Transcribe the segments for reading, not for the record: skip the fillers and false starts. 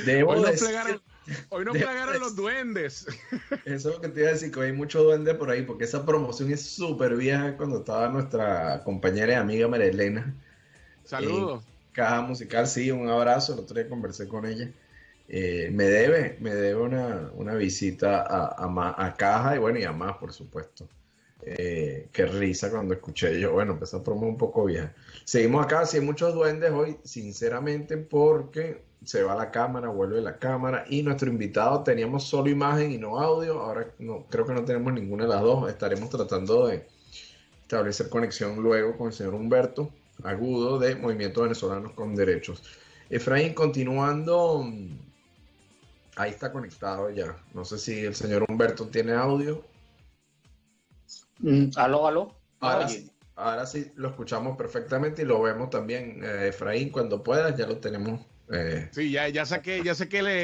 Debo Hoy nos decir, plegaron, hoy nos debo plegaron los decir, duendes. eso es lo que te iba a decir, que hay mucho duende por ahí, porque esa promoción es súper vieja cuando estaba nuestra compañera y amiga María Elena en Saludos. Caja Musical. Sí, un abrazo, el otro día conversé con ella. Me debe una visita a Caja y bueno, y a más, por supuesto. Qué risa cuando escuché yo, bueno, pues esa promo un poco vieja. Seguimos acá, sí hay muchos duendes hoy, sinceramente, porque se va la cámara, vuelve la cámara y nuestro invitado teníamos solo imagen y no audio, ahora no, creo que no tenemos ninguna de las dos, estaremos tratando de establecer conexión luego con el señor Humberto Agudo de Movimiento Venezolanos con Derechos. Efraín, continuando, ahí está conectado ya, no sé si el señor Humberto tiene audio. Aló, aló, ¿me Ahora, oye? ahora sí lo escuchamos perfectamente y lo vemos también, Efraín, cuando puedas, ya lo tenemos. Sí, ya saqué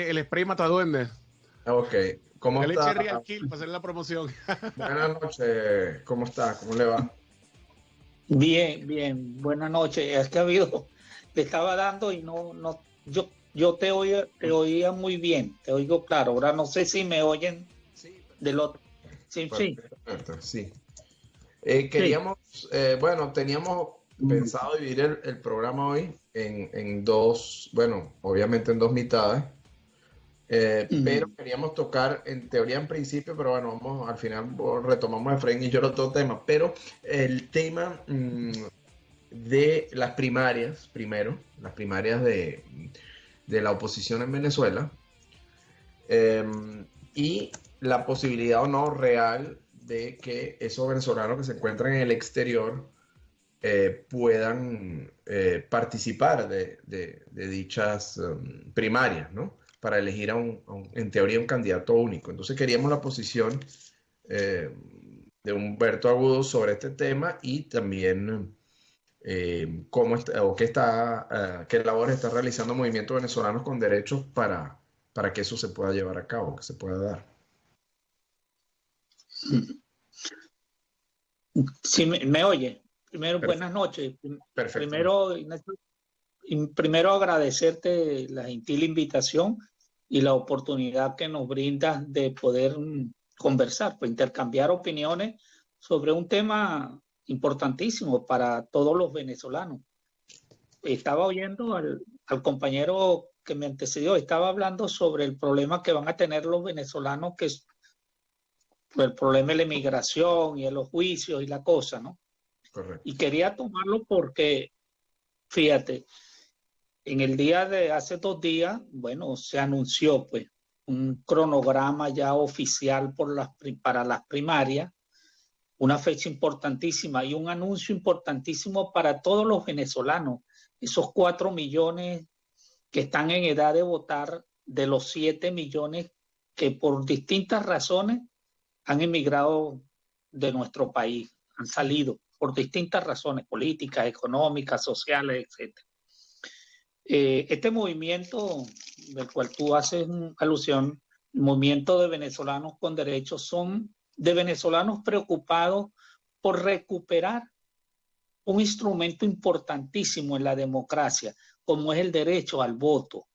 el spray mata duendes. Ok, ¿cómo Ya le está? eché Real Kill para hacer la promoción. Buenas noches, ¿cómo está? ¿Cómo le va? Bien, bien, buenas noches. Es que ha habido, le estaba dando y yo te oía muy bien, te oigo claro. Ahora no sé si me oyen Sí, del otro. Sí, sí, perfecto, sí. sí. Queríamos, bueno, teníamos pensado dividir el programa hoy en dos, bueno, obviamente en dos mitades. Pero Mm, queríamos tocar en teoría en principio, pero bueno, vamos al final retomamos Efraín y yo el otro tema, pero el tema de las primarias, primero, las primarias de la oposición en Venezuela, eh, y la posibilidad o no real de que esos venezolanos que se encuentran en el exterior puedan participar de dichas primarias, ¿no? Para elegir en teoría, un candidato único. Entonces queríamos la posición eh, de Humberto Agudo sobre este tema y también cómo está, o qué labores está realizando Movimiento Venezolanos con Derechos para que eso se pueda llevar a cabo, que se pueda dar. Sí, me oye. Primero, Perfecto. buenas noches. Perfecto. Primero, Ignacio, primero agradecerte la gentil invitación y la oportunidad que nos brindas de poder conversar, pues intercambiar opiniones sobre un tema importantísimo para todos los venezolanos. Estaba oyendo al compañero que me antecedió, estaba hablando sobre el problema que van a tener los venezolanos, que es el problema de la inmigración y de los juicios y la cosa, ¿no? Correcto. Y quería tomarlo porque, fíjate, en el día de hace 2 días, bueno, se anunció pues un cronograma ya oficial para las primarias, una fecha importantísima y un anuncio importantísimo para todos los venezolanos, esos 4 millones que están en edad de votar, de los 7 millones que por distintas razones han emigrado de nuestro país, han salido por distintas razones políticas, económicas, sociales, etc. Este movimiento del cual tú haces alusión, el movimiento de venezolanos con derechos, son de venezolanos preocupados por recuperar un instrumento importantísimo en la democracia, como es el derecho al voto,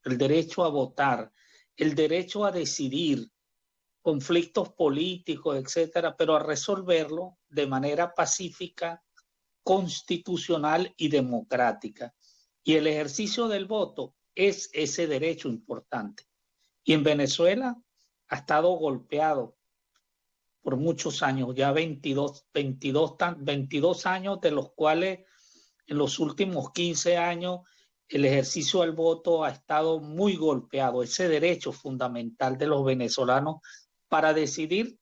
el derecho a votar, el derecho a decidir conflictos políticos, etcétera, pero a resolverlo de manera pacífica, constitucional y democrática. Y el ejercicio del voto es ese derecho importante. Y en Venezuela ha estado golpeado por muchos años, ya 22 años, de los cuales en los últimos 15 años el ejercicio del voto ha estado muy golpeado, ese derecho fundamental de los venezolanos para decidir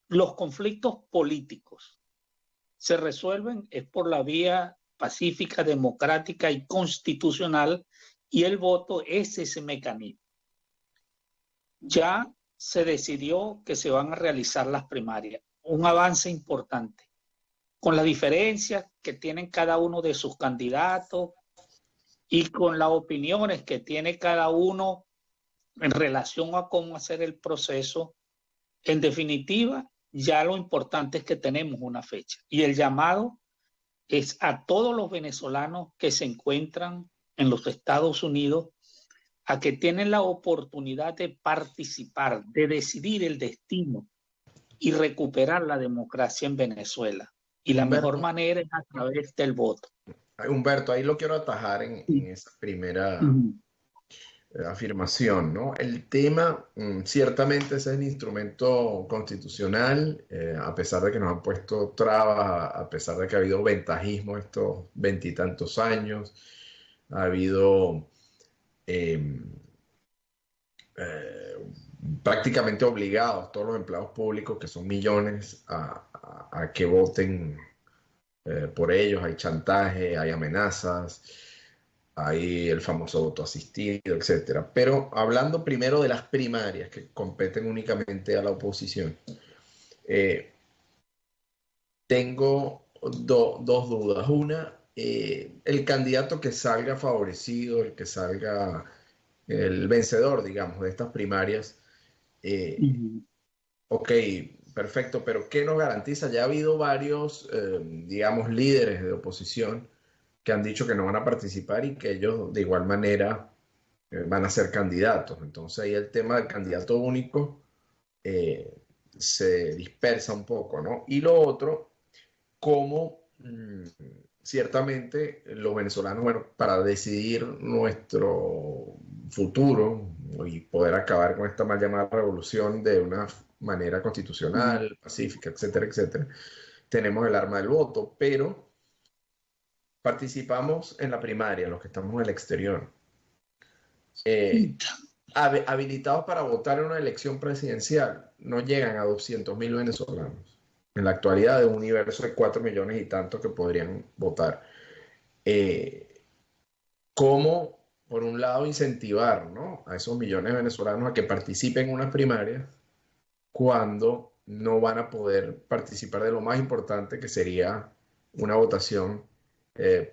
los conflictos políticos. Se resuelven es por la vía pacífica, democrática y constitucional, y el voto es ese mecanismo. Ya se decidió que se van a realizar las primarias, un avance importante, con las diferencias que tienen cada uno de sus candidatos y con las opiniones que tiene cada uno en relación a cómo hacer el proceso. En definitiva, ya lo importante es que tenemos una fecha y el llamado es a todos los venezolanos que se encuentran en los Estados Unidos a que tienen la oportunidad de participar, de decidir el destino y recuperar la democracia en Venezuela. Y la mejor manera es a través del voto. Humberto, ahí lo quiero atajar en esa primera afirmación, ¿no? El tema, ciertamente ese es el instrumento constitucional, a pesar de que nos han puesto trabas, a pesar de que ha habido ventajismo estos veintitantos años, ha habido eh, eh, prácticamente obligados todos los empleados públicos, que son millones, a que voten por ellos. Hay chantaje, hay amenazas, hay el famoso voto asistido, etcétera. Pero hablando primero de las primarias que competen únicamente a la oposición, eh, tengo dos dudas. Una, el candidato que salga favorecido, el que salga el vencedor, digamos, de estas primarias, ok, perfecto, pero ¿qué nos garantiza? Ya ha habido varios, digamos, líderes de oposición que han dicho que no van a participar y que ellos de igual manera van a ser candidatos. Entonces ahí el tema del candidato único eh, se dispersa un poco, ¿no? Y lo otro, cómo ciertamente los venezolanos, bueno, para decidir nuestro futuro y poder acabar con esta mal llamada revolución de una manera constitucional, pacífica, etcétera, etcétera, tenemos el arma del voto, pero participamos en la primaria, los que estamos en el exterior. Habilitados para votar en una elección presidencial, no llegan a 200.000 venezolanos. En la actualidad, de un universo de 4 millones y tantos que podrían votar. ¿Cómo, por un lado, incentivar, ¿no?, a esos millones de venezolanos a que participen en unas primarias cuando no van a poder participar de lo más importante, que sería una votación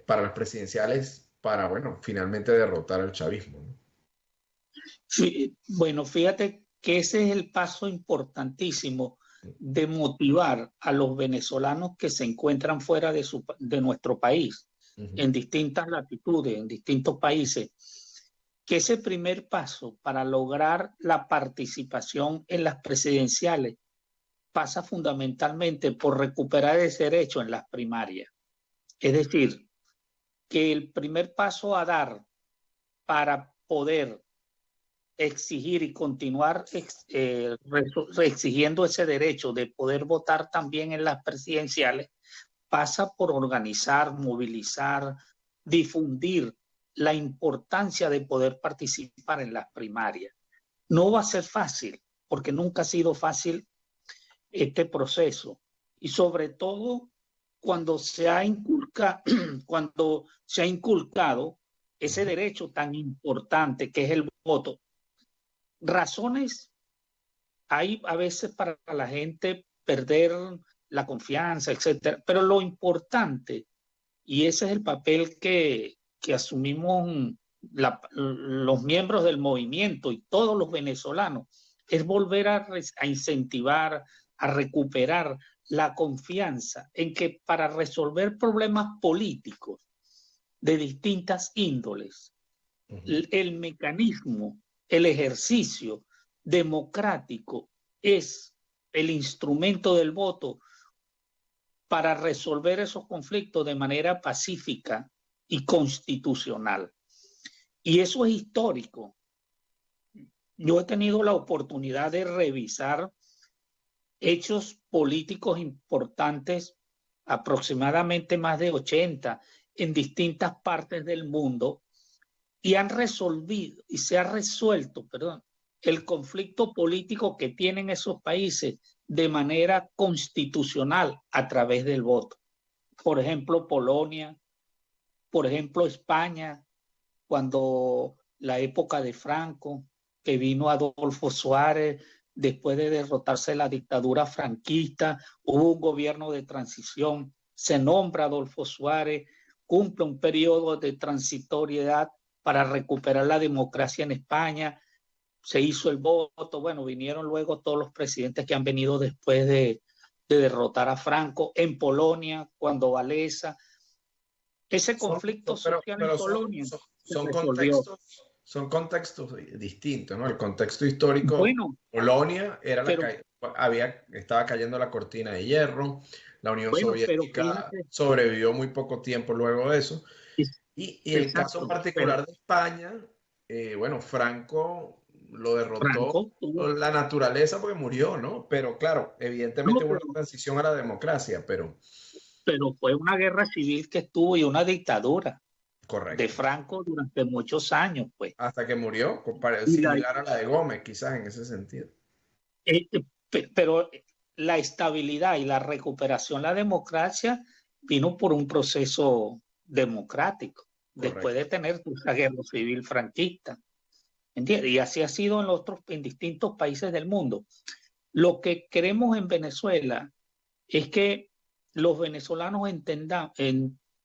para las presidenciales, para, bueno, finalmente derrotar al chavismo, ¿no? Sí, bueno, fíjate que ese es el paso importantísimo de motivar a los venezolanos que se encuentran fuera de nuestro país, en distintas latitudes, en distintos países, que ese primer paso para lograr la participación en las presidenciales pasa fundamentalmente por recuperar ese derecho en las primarias. Es decir, que el primer paso a dar para poder exigir y continuar exigiendo ese derecho de poder votar también en las presidenciales pasa por organizar, movilizar, difundir la importancia de poder participar en las primarias. No va a ser fácil, porque nunca ha sido fácil este proceso, y sobre todo cuando se ha inculcado ese derecho tan importante que es el voto. Razones hay a veces para la gente perder la confianza, etcétera, pero lo importante, y ese es el papel que asumimos los miembros del movimiento y todos los venezolanos, es volver a incentivar, a recuperar la confianza en que para resolver problemas políticos de distintas índoles, el mecanismo, el ejercicio democrático es el instrumento del voto para resolver esos conflictos de manera pacífica y constitucional. Y eso es histórico. Yo he tenido la oportunidad de revisar hechos políticos importantes, aproximadamente más de 80, en distintas partes del mundo, y han resolvido, y se ha resuelto, el conflicto político que tienen esos países de manera constitucional a través del voto. Por ejemplo, Polonia, por ejemplo, España, cuando la época de Franco, que vino Adolfo Suárez, después de derrotarse la dictadura franquista, hubo un gobierno de transición, se nombra Adolfo Suárez, cumple un periodo de transitoriedad para recuperar la democracia en España, se hizo el voto, bueno, vinieron luego todos los presidentes que han venido después de derrotar a Franco. En Polonia, cuando Walesa, ese conflicto social en Polonia son contextos, son contextos distintos, ¿no? El contexto histórico, Bueno, Polonia era pero, estaba cayendo la cortina de hierro, la Unión pero Soviética fíjate, sobrevivió muy poco tiempo luego de eso. Y el caso exacto, pero particular de España, bueno, Franco lo derrotó Franco tuvo, la naturaleza porque murió, ¿no? Pero claro, evidentemente no, hubo una transición a la democracia, pero pero fue una guerra civil que estuvo y una dictadura de correcto. Franco durante muchos años, pues. Hasta que murió, Y la, similar a la de Gómez, quizás en ese sentido. pero la estabilidad y la recuperación, la democracia, vino por un proceso democrático, después de Correcto. tener la guerra civil franquista. ¿Entiendes? Y así ha sido en distintos países del mundo. Lo que queremos en Venezuela es que los venezolanos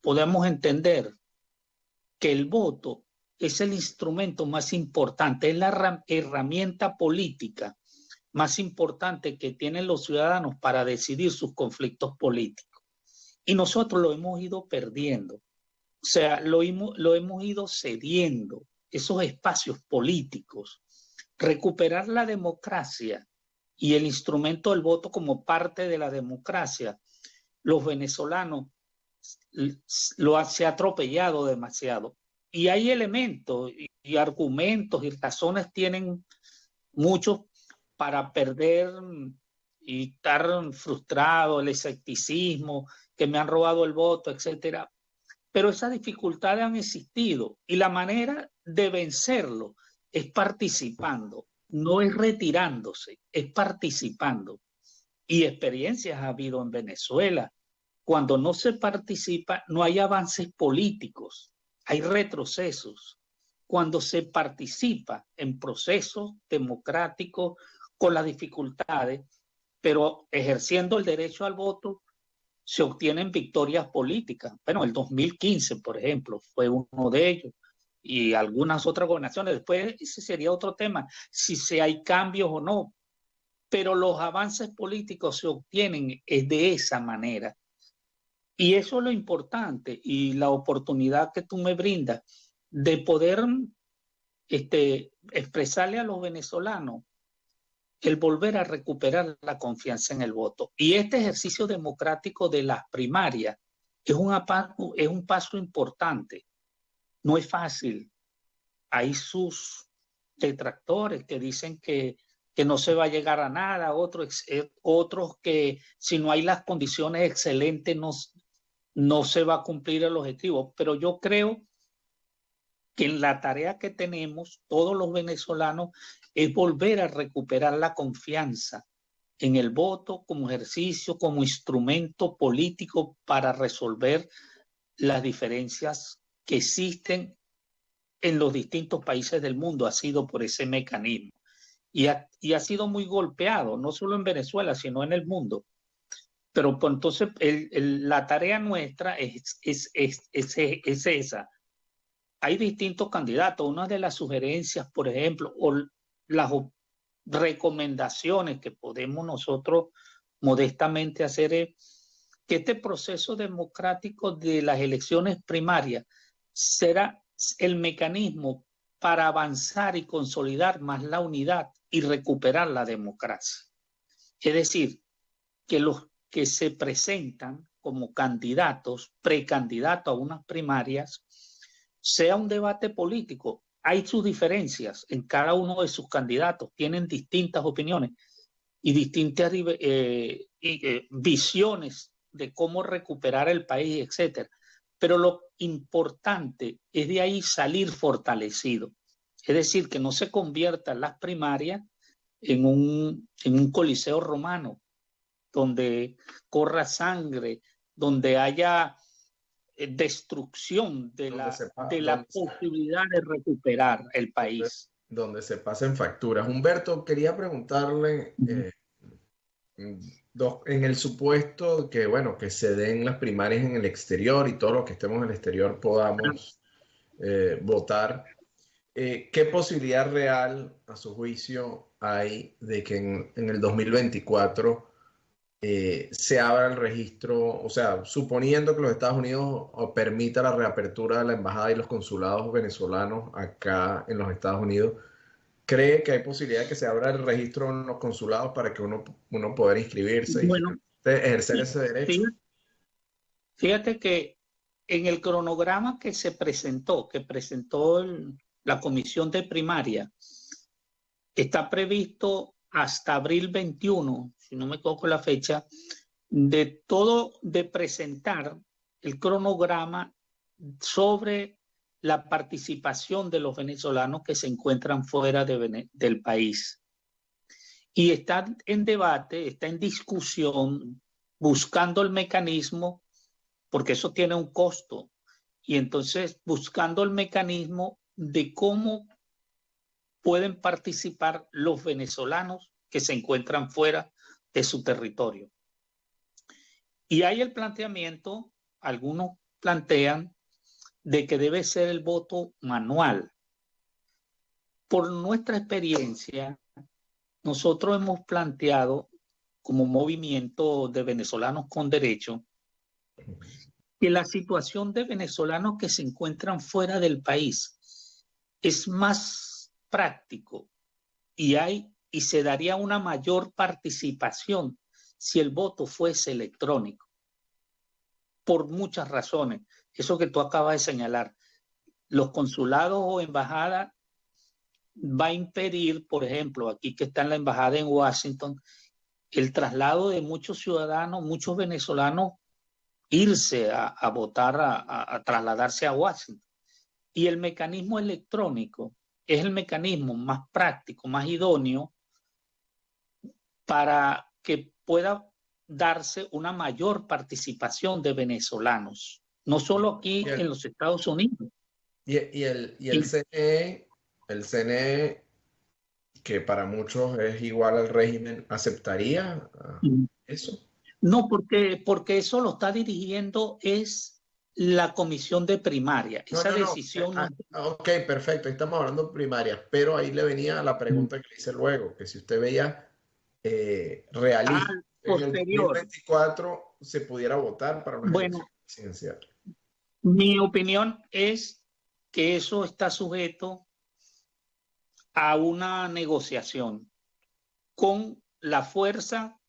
podamos entender que el voto es el instrumento más importante, es la herramienta política más importante que tienen los ciudadanos para decidir sus conflictos políticos. Y nosotros lo hemos ido perdiendo, o sea, lo hemos ido cediendo, esos espacios políticos. Recuperar la democracia y el instrumento del voto como parte de la democracia, los venezolanos se ha atropellado demasiado. Y hay elementos y argumentos y razones tienen muchos para perder y estar frustrado, el escepticismo, que me han robado el voto, etcétera. Pero esas dificultades han existido y la manera de vencerlo es participando, no es retirándose, es participando. Y experiencias ha habido en Venezuela. Cuando no se participa, no hay avances políticos, hay retrocesos. Cuando se participa en procesos democráticos con las dificultades, pero ejerciendo el derecho al voto, se obtienen victorias políticas. Bueno, el 2015, por ejemplo, fue uno de ellos y algunas otras gobernaciones. Después ese sería otro tema, si hay cambios o no. Pero los avances políticos se obtienen de esa manera. Y eso es lo importante y la oportunidad que tú me brindas de poder expresarle a los venezolanos el volver a recuperar la confianza en el voto. Y este ejercicio democrático de las primarias es un paso importante. No es fácil. Hay sus detractores que dicen que no se va a llegar a nada, otros que si no hay las condiciones excelentes no se va a cumplir el objetivo. Pero yo creo que en la tarea que tenemos todos los venezolanos es volver a recuperar la confianza en el voto como ejercicio, como instrumento político para resolver las diferencias que existen en los distintos países del mundo. Ha sido por ese mecanismo y ha sido muy golpeado, no solo en Venezuela, sino en el mundo. Pero pues, entonces la tarea nuestra es esa. Hay distintos candidatos. Una de las sugerencias, por ejemplo, o las recomendaciones que podemos nosotros modestamente hacer es que este proceso democrático de las elecciones primarias será el mecanismo para avanzar y consolidar más la unidad y recuperar la democracia. Es decir, que los que se presentan como candidatos, precandidatos a unas primarias, sea un debate político. Hay sus diferencias en cada uno de sus candidatos, tienen distintas opiniones y distintas visiones de cómo recuperar el país, etcétera. Pero lo importante es de ahí salir fortalecido. Es decir, que no se conviertan las primarias en un coliseo romano, donde corra sangre, donde haya destrucción de la posibilidad de recuperar el país. Donde se pasen facturas. Humberto, quería preguntarle, en el supuesto que, bueno, que se den las primarias en el exterior y todos los que estemos en el exterior podamos votar, ¿qué posibilidad real, a su juicio, hay de que en el 2024 se abra el registro, o sea, suponiendo que los Estados Unidos permita la reapertura de la embajada y los consulados venezolanos acá en los Estados Unidos, ¿cree que hay posibilidad de que se abra el registro en los consulados para que uno pueda inscribirse y Bueno, finalmente ejercer ese derecho? fíjate que en el cronograma que presentó la comisión de primaria, está previsto hasta abril 21, si no me equivoco la fecha, de presentar el cronograma sobre la participación de los venezolanos que se encuentran fuera del país. Y está en debate, está en discusión, buscando el mecanismo, porque eso tiene un costo, y entonces buscando el mecanismo de cómo pueden participar los venezolanos que se encuentran fuera de su territorio. Y hay el planteamiento, algunos plantean, de que debe ser el voto manual. Por nuestra experiencia, nosotros hemos planteado como movimiento de venezolanos con derecho que la situación de venezolanos que se encuentran fuera del país es más práctico y se daría una mayor participación si el voto fuese electrónico, por muchas razones. Eso que tú acabas de señalar, los consulados o embajadas va a impedir, por ejemplo, aquí que está en la embajada en Washington, el traslado de muchos ciudadanos, muchos venezolanos, irse a votar, a trasladarse a Washington. Y el mecanismo electrónico es el mecanismo más práctico, más idóneo para que pueda darse una mayor participación de venezolanos, no solo aquí en los Estados Unidos. Y el CNE, que para muchos es igual al régimen, ¿aceptaría eso? No, porque eso lo está dirigiendo es la comisión de primaria. Esa decisión. Ok, perfecto. Ahí estamos hablando de primaria, pero ahí le venía la pregunta que le hice luego, que si usted veía realista en el 2024 se pudiera votar para una elección presidencial. Mi opinión es que eso está sujeto a una negociación con la fuerza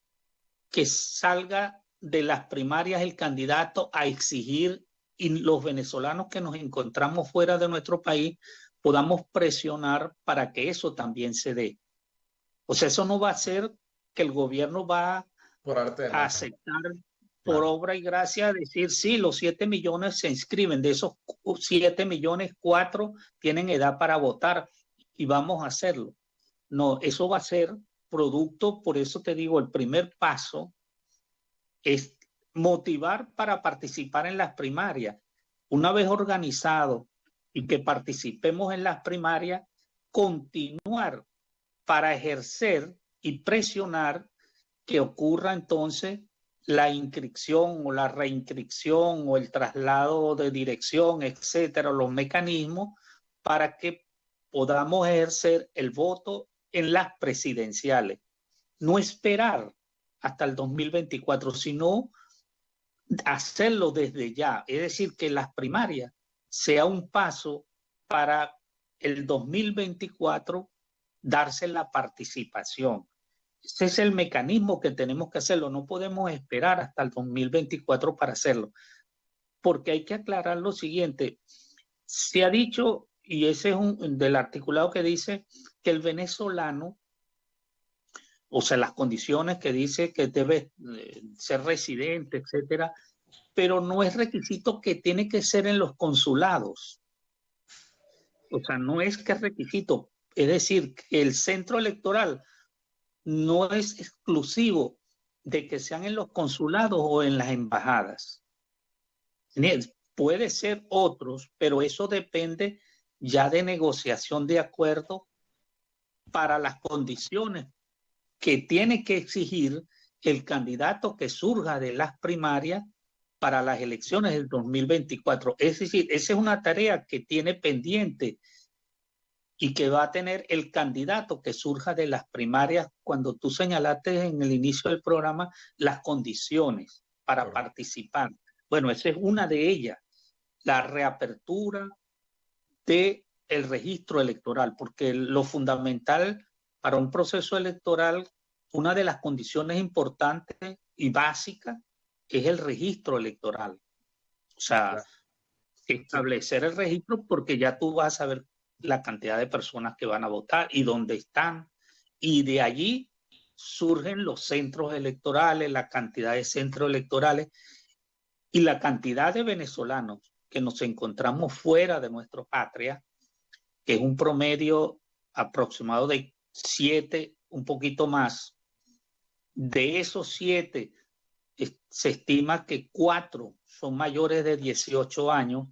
que salga de las primarias el candidato a exigir, y los venezolanos que nos encontramos fuera de nuestro país podamos presionar para que eso también se dé. O sea, eso no va a ser que el gobierno va a aceptar por obra y gracia, decir, sí, los 7 millones se inscriben, de esos 7 millones, 4 tienen edad para votar y vamos a hacerlo. No, eso va a ser producto, por eso te digo, el primer paso es motivar para participar en las primarias. Una vez organizado y que participemos en las primarias, continuar para ejercer y presionar que ocurra entonces la inscripción o la reinscripción o el traslado de dirección, etcétera, los mecanismos para que podamos ejercer el voto en las presidenciales. No esperar hasta el 2024, sino hacerlo desde ya. Es decir, que las primarias sea un paso para el 2024 darse la participación. Ese es el mecanismo que tenemos que hacerlo. No podemos esperar hasta el 2024 para hacerlo. Porque hay que aclarar lo siguiente. Se ha dicho, y ese es del articulado que dice que el venezolano, o sea, las condiciones que dice que debe ser residente, etcétera, pero no es requisito que tiene que ser en los consulados. O sea, no es que es requisito. Es decir, que el centro electoral no es exclusivo de que sean en los consulados o en las embajadas. Puede ser otros, pero eso depende ya de negociación de acuerdo para las condiciones que tiene que exigir el candidato que surja de las primarias para las elecciones del 2024. Es decir, esa es una tarea que tiene pendiente y que va a tener el candidato que surja de las primarias cuando tú señalaste en el inicio del programa las condiciones para participar. Bueno, esa es una de ellas, la reapertura del registro electoral, porque lo fundamental para un proceso electoral, una de las condiciones importantes y básicas es el registro electoral. O sea, Claro. establecer el registro porque ya tú vas a saber la cantidad de personas que van a votar y dónde están. Y de allí surgen los centros electorales, la cantidad de centros electorales y la cantidad de venezolanos que nos encontramos fuera de nuestra patria, que es un promedio aproximado de 7, un poquito más. De esos 7, se estima que 4 son mayores de 18 años,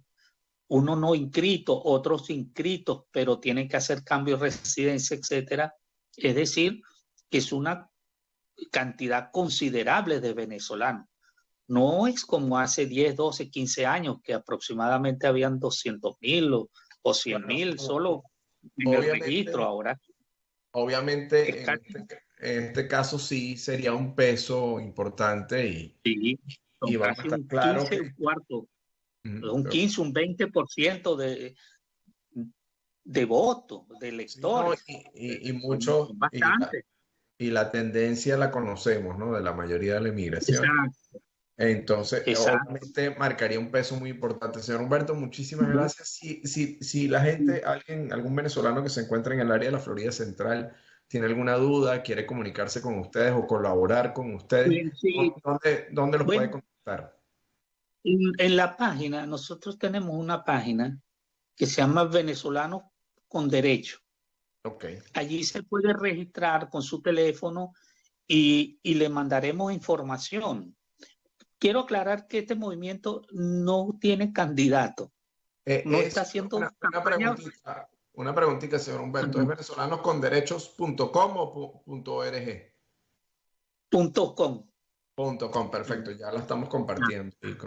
uno no inscrito, otros inscritos, pero tienen que hacer cambios de residencia, etcétera. Es decir, que es una cantidad considerable de venezolanos. No es como hace 10, 12, 15 años, que aproximadamente habían 200,000 o 100,000 solo en el registro. Ahora Obviamente, en este caso sí sería un peso importante sí, y son vamos a casi estar un claros 15, que... un cuarto, un Pero 15, un 20% de votos, de sí, no, electores. y Son mucho, bastantes. y la tendencia la conocemos, ¿no? De la mayoría de la inmigración. Exacto, Entonces, exacto. obviamente marcaría un peso muy importante. Señor Humberto, muchísimas gracias. Si la gente, algún venezolano que se encuentra en el área de la Florida Central, tiene alguna duda, quiere comunicarse con ustedes o colaborar con ustedes, Sí, ¿dónde los puede bueno, contactar? en la página, nosotros tenemos una página que se llama Venezolanos con Derecho. Ok. Allí se puede registrar con su teléfono y le mandaremos información. Quiero aclarar que este movimiento no tiene candidato, no está Es haciendo campaña. una preguntita, señor Humberto. ¿Es venezolanosconderechos.com o .org? .com. .com, perfecto. Ya la estamos compartiendo. Y Perfecto.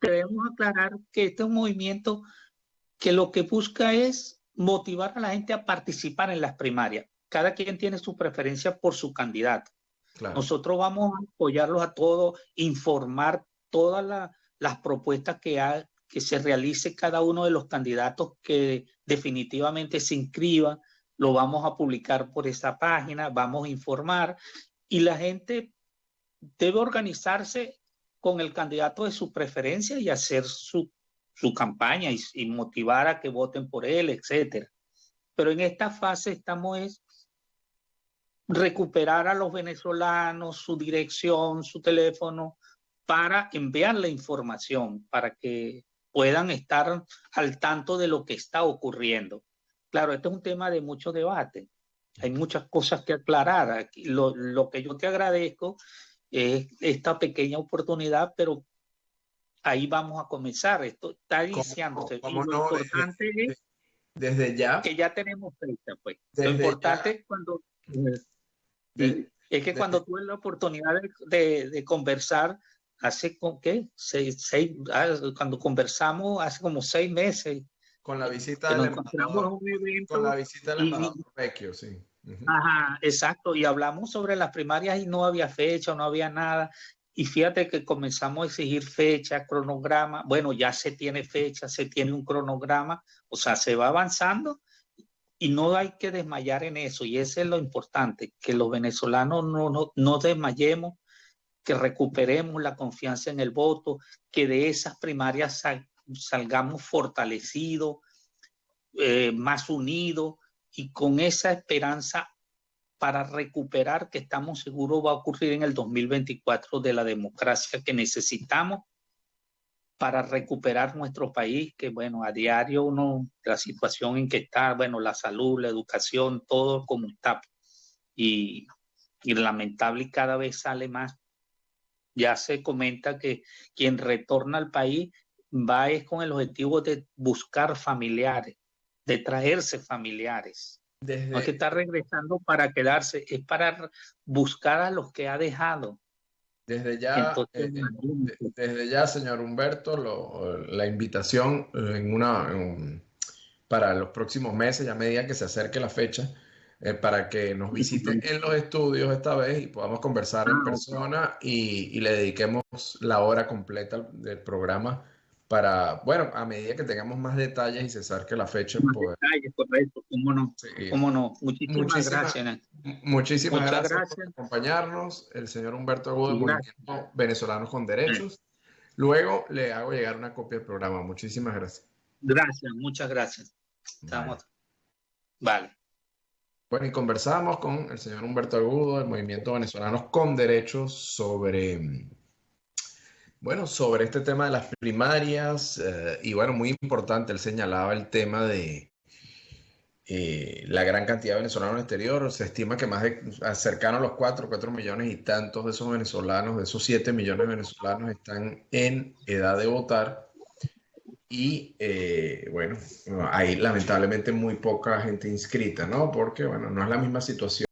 debemos aclarar que este es un movimiento que lo que busca es motivar a la gente a participar en las primarias. Cada quien tiene su preferencia por su candidato. Claro. Nosotros vamos a apoyarlos a todos, informar todas las propuestas que se realice cada uno de los candidatos que definitivamente se inscriban. Lo vamos a publicar por esa página, vamos a informar y la gente debe organizarse con el candidato de su preferencia y hacer su campaña y motivar a que voten por él, etcétera. Pero en esta fase estamos es recuperar a los venezolanos, su dirección, su teléfono, para enviarle información, para que puedan estar al tanto de lo que está ocurriendo. Claro, este es un tema de mucho debate. Hay muchas cosas que aclarar. Aquí, lo que yo te agradezco es esta pequeña oportunidad, pero ahí vamos a comenzar. Esto está iniciándose. Y ¿Cómo lo no? importante es Desde ya, que ya tenemos fecha, pues. Lo desde importante ya, es cuando de- es que desde- cuando tuve la oportunidad de conversar, hace con qué, cuando conversamos hace como 6 meses, con la visita que del nos encontramos en embajador, un con la evento visita del y, embajador Vecchio, sí. Ujú. ajá, exacto, y hablamos sobre las primarias y no había fecha, no había nada. Y fíjate que comenzamos a exigir fecha, cronograma. Bueno, ya se tiene fecha, se tiene un cronograma, o sea, se va avanzando y no hay que desmayar en eso, y eso es lo importante, que los venezolanos no desmayemos, que recuperemos la confianza en el voto, que de esas primarias salgamos fortalecidos, más unidos y con esa esperanza para recuperar, que estamos seguros va a ocurrir en el 2024, de la democracia que necesitamos para recuperar nuestro país, que bueno, a diario la situación en que está, bueno, la salud, la educación, todo como está, y, y lamentable, y cada vez sale más. Ya se comenta que quien retorna al país va es con el objetivo de buscar familiares, de traerse familiares. No es que Desde, está regresando para quedarse, es para buscar a los que ha dejado. desde ya, Entonces, desde ya, señor Humberto, la invitación en para los próximos meses, ya a medida que se acerque la fecha, para que nos visite en los estudios esta vez y podamos conversar en persona y le dediquemos la hora completa del programa para, bueno, a medida que tengamos más detalles y se acerque la fecha, poder Detalles, correcto, cómo no, seguir. cómo no. Muchísimas gracias. Muchísimas Muchas gracias por gracias. acompañarnos, el señor Humberto Agudo, del Gracias. Movimiento Venezolanos con Derechos. Luego le hago llegar una copia del programa. Muchísimas gracias. Gracias, muchas gracias. Estamos. Vale. Bueno, y conversamos con el señor Humberto Agudo, del Movimiento Venezolanos con Derechos, sobre, bueno, sobre este tema de las primarias. Y bueno, muy importante, él señalaba el tema de la gran cantidad de venezolanos en el exterior. Se estima que más de cercano a los 4 millones y tantos de esos venezolanos, de esos 7 millones de venezolanos, están en edad de votar. Y bueno, hay lamentablemente muy poca gente inscrita, ¿no? Porque, bueno, no es la misma situación